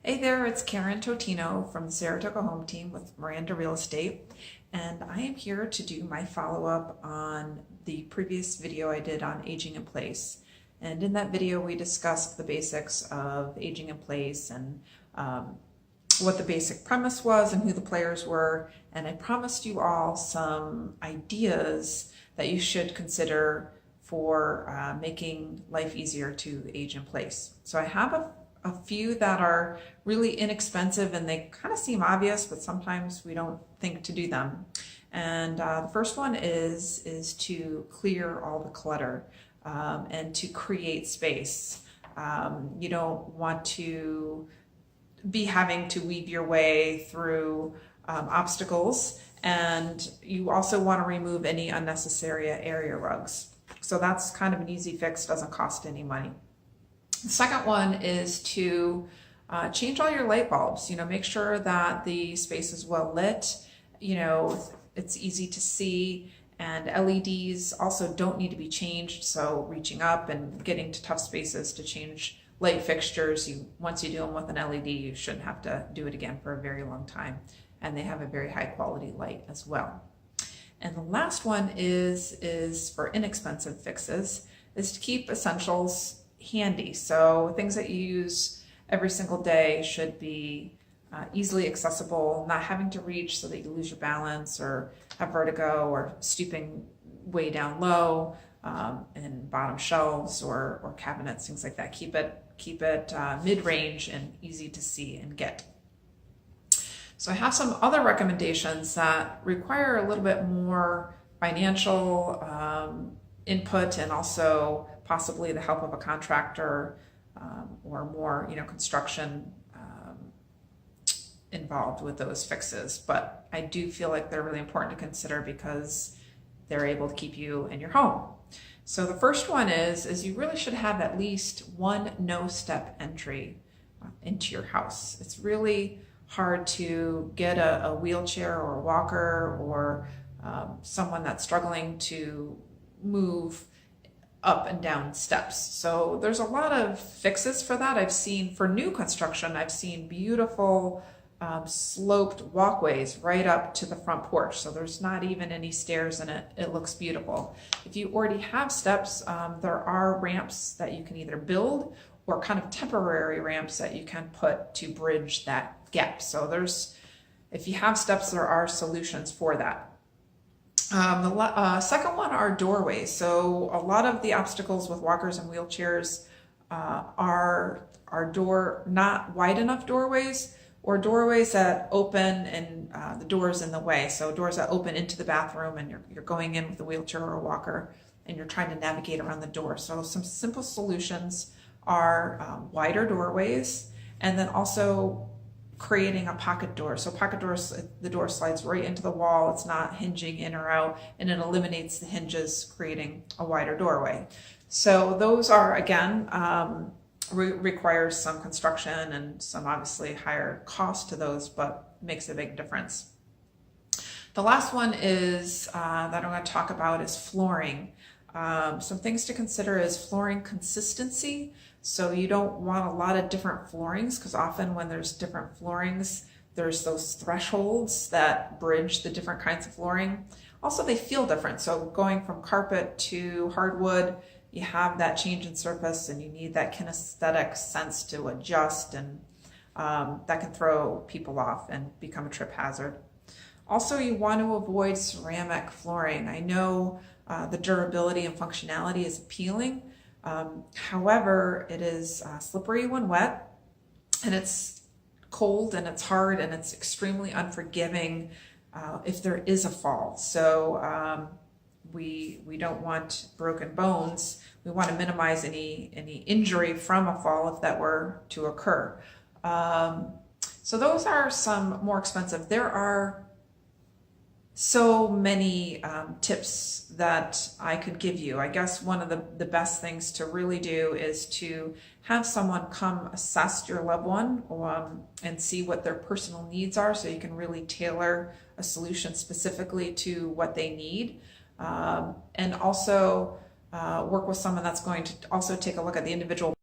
Hey there, it's Karen Totino from the Saratoga Home Team with Miranda Real Estate, and I am here to do my follow-up on the previous video I did on aging in place. And in that video, we discussed the basics of aging in place and what the basic premise was and who the players were. And I promised you all some ideas that you should consider for making life easier to age in place. So I have a few that are really inexpensive and they kind of seem obvious, but sometimes we don't think to do them. And the first one is to clear all the clutter and to create space. You don't want to be having to weave your way through obstacles, and you also want to remove any unnecessary area rugs. So that's kind of an easy fix, doesn't cost any money. The second one is to change all your light bulbs. Make sure that the space is well lit. It's easy to see, and LEDs also don't need to be changed. So reaching up and getting to tough spaces to change light fixtures, once you do them with an LED, you shouldn't have to do it again for a very long time. And they have a very high quality light as well. And the last one is for inexpensive fixes, is to keep essentials handy. So things that you use every single day should be easily accessible, not having to reach so that you lose your balance or have vertigo, or stooping way down low in bottom shelves or cabinets, things like that. Keep it mid-range and easy to see and get. So I have some other recommendations that require a little bit more financial input, and also possibly the help of a contractor or more, construction involved with those fixes. But I do feel like they're really important to consider because they're able to keep you in your home. So the first one is you really should have at least one no-step entry into your house. It's really hard to get a wheelchair or a walker or someone that's struggling to move up and down steps. So there's a lot of fixes for that. I've seen, for new construction, I've seen beautiful sloped walkways right up to the front porch. So there's not even any stairs in it. It looks beautiful. If you already have steps, there are ramps that you can either build or kind of temporary ramps that you can put to bridge that gap. So if you have steps, there are solutions for that. The second one are doorways. So a lot of the obstacles with walkers and wheelchairs are not wide enough doorways, or doorways that open and the door's in the way. So doors that open into the bathroom and you're going in with a wheelchair or a walker and you're trying to navigate around the door. So some simple solutions are wider doorways, and then also creating a pocket door. So pocket doors, the door slides right into the wall. It's not hinging in or out, and it eliminates the hinges, creating a wider doorway. So those are, again, requires some construction and some obviously higher cost to those, but makes a big difference. The last one is that I'm going to talk about is flooring. Some things to consider is flooring consistency. So you don't want a lot of different floorings, because often when there's different floorings, there's those thresholds that bridge the different kinds of flooring. Also, they feel different. So going from carpet to hardwood, you have that change in surface and you need that kinesthetic sense to adjust, and that can throw people off and become a trip hazard. Also, you want to avoid ceramic flooring. I know the durability and functionality is appealing. However, it is slippery when wet, and it's cold and it's hard and it's extremely unforgiving if there is a fall. So we don't want broken bones. We want to minimize any injury from a fall if that were to occur. So those are some more expensive. There are so many tips that I could give you. I guess one of the best things to really do is to have someone come assess your loved one and see what their personal needs are, so you can really tailor a solution specifically to what they need. And also work with someone that's going to also take a look at the individual